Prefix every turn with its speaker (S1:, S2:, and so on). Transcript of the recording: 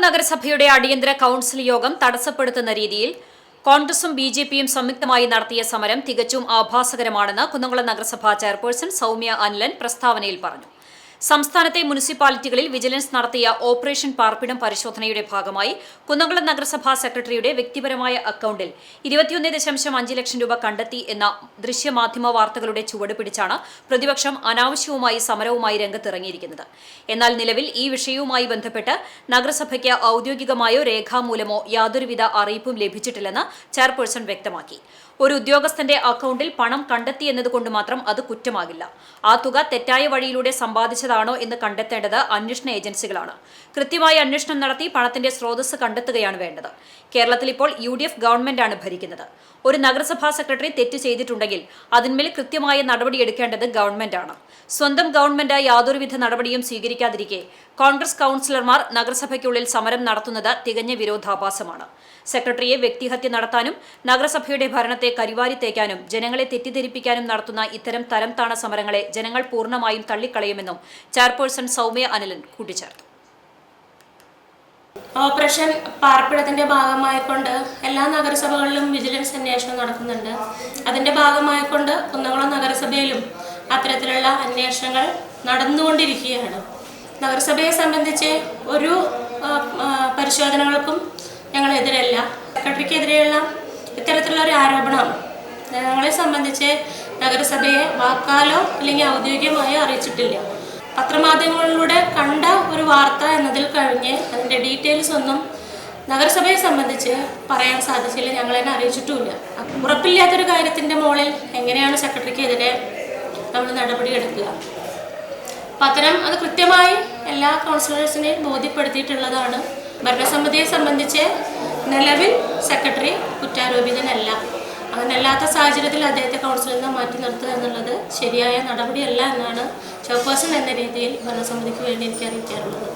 S1: നഗരസഭയുടെ അടിയന്തര കൌൺസിൽ യോഗം തടസ്സപ്പെടുത്തുന്ന രീതിയിൽ കോൺഗ്രസും ബിജെപിയും സംയുക്തമായി നടത്തിയ സമരം തികച്ചും ആഭാസകരമാണെന്ന് കുന്നംകുളം നഗരസഭാ ചെയർപേഴ്സൺ സൗമ്യ അനിലൻ പ്രസ്താവനയിൽ പറഞ്ഞു. സംസ്ഥാനത്തെ മുനിസിപ്പാലിറ്റികളിൽ വിജിലൻസ് നടത്തിയ ഓപ്പറേഷൻ പാർപ്പിടം പരിശോധനയുടെ ഭാഗമായി കുന്നംകുളം നഗരസഭാ സെക്രട്ടറിയുടെ വ്യക്തിപരമായ അക്കൌണ്ടിൽ 21.5 ലക്ഷം രൂപ കണ്ടെത്തി എന്ന ദൃശ്യമാധ്യമ വാർത്തകളുടെ ചുവട് പിടിച്ചാണ് പ്രതിപക്ഷം അനാവശ്യവുമായി സമരവുമായി രംഗത്തിറങ്ങിയിരിക്കുന്നത്. എന്നാൽ നിലവിൽ ഈ വിഷയവുമായി ബന്ധപ്പെട്ട് നഗരസഭയ്ക്ക് ഔദ്യോഗികമായോ രേഖാമൂലമോ യാതൊരുവിധ അറിയിപ്പും ലഭിച്ചിട്ടില്ലെന്ന് ചെയർപേഴ്സൺ വ്യക്തമാക്കി. ഒരു ഉദ്യോഗസ്ഥന്റെ അക്കൌണ്ടിൽ പണം കണ്ടെത്തിയെന്നതുകൊണ്ട് മാത്രം അത് കുറ്റമാകില്ല. ആ തുക തെറ്റായ വഴിയിലൂടെ സമ്പാദിച്ചതാണോ എന്ന് കണ്ടെത്തേണ്ടത് അന്വേഷണ ഏജൻസികളാണ്. കൃത്യമായി അന്വേഷണം നടത്തി പണത്തിന്റെ സ്രോതസ് കണ്ടെത്തുകയാണ് വേണ്ടത്. കേരളത്തിൽ ഇപ്പോൾ UDF ഗവൺമെന്റാണ് ഭരിക്കുന്നത്. ഒരു നഗരസഭാ സെക്രട്ടറി തെറ്റ് ചെയ്തിട്ടുണ്ടെങ്കിൽ അതിന്മേൽ കൃത്യമായ നടപടിയെടുക്കേണ്ടത് ഗവൺമെന്റാണ്. സ്വന്തം ഗവൺമെന്റ് യാതൊരുവിധ നടപടിയും സ്വീകരിക്കാതിരിക്കെ കോൺഗ്രസ് കൌൺസിലർമാർ നഗരസഭയ്ക്കുള്ളിൽ സമരം നടത്തുന്നത് തികഞ്ഞ വിരോധാഭാസമാണ്. സെക്രട്ടറിയെ വ്യക്തിഹത്യ നടത്താനും നഗരസഭയുടെ ഭരണത്തെ കരിവാരി തേക്കാനും ജനങ്ങളെ തെറ്റിദ്ധരിപ്പിക്കാനും നടത്തുന്ന ഇത്തരം തരംതാണ സമരങ്ങളെ ജനങ്ങൾ പൂർണ്ണമായും തള്ളിക്കളയുമെന്നും ചെയർപേഴ്സൺ സൗമ്യ അനിലൻ കൂട്ടിച്ചേർത്തു.
S2: ഓപ്പറേഷൻ പാർപ്പിടത്തിന്റെ ഭാഗമായിക്കൊണ്ട് എല്ലാ നഗരസഭകളിലും വിജിലൻസ് അന്വേഷണം നടക്കുന്നുണ്ട്. അതിന്റെ ഭാഗമായിക്കൊണ്ട് കുന്നംകുളം നഗരസഭയിലും അത്തരത്തിലുള്ള അന്വേഷണങ്ങൾ നടന്നുകൊണ്ടിരിക്കുകയാണ്. നഗരസഭയെ സംബന്ധിച്ച് ഒരു പരിശോധനകൾക്കും ഞങ്ങളെതിരല്ല. സെക്രട്ടറിക്കെതിരെയുള്ള ഇത്തരത്തിലുള്ള ഒരു ആരോപണം ഞങ്ങളെ സംബന്ധിച്ച് നഗരസഭയെ വാക്കാലോ അല്ലെങ്കിൽ ഔദ്യോഗികമായോ അറിയിച്ചിട്ടില്ല. പത്രമാധ്യമങ്ങളിലൂടെ കണ്ട ഒരു വാർത്ത എന്നതിൽ കഴിഞ്ഞ് അതിൻ്റെ ഡീറ്റെയിൽസ് ഒന്നും നഗരസഭയെ സംബന്ധിച്ച് പറയാൻ സാധിച്ചില്ല. ഞങ്ങളെന്നെ അറിയിച്ചിട്ടുമില്ല. ഉറപ്പില്ലാത്തൊരു കാര്യത്തിൻ്റെ മുകളിൽ എങ്ങനെയാണ് സെക്രട്ടറിക്കെതിരെ നമ്മൾ നടപടിയെടുക്കുക? പത്രം അത് കൃത്യമായി എല്ലാ കൗൺസിലേഴ്സിനെയും ബോധ്യപ്പെടുത്തിയിട്ടുള്ളതാണ്. ഭരണസമിതിയെ സംബന്ധിച്ച് നിലവിൽ സെക്രട്ടറി കുറ്റാരോപിതനല്ല. അങ്ങനെയല്ലാത്ത സാഹചര്യത്തിൽ അദ്ദേഹത്തെ കൗൺസിലിൽ നിന്ന് മാറ്റി നിർത്തുക എന്നുള്ളത് ശരിയായ നടപടിയല്ല എന്നാണ് ചെയർപേഴ്സൺ എന്ന രീതിയിൽ ഭരണസമിതിക്ക് വേണ്ടി എനിക്ക് അറിയിക്കാറുള്ളത്.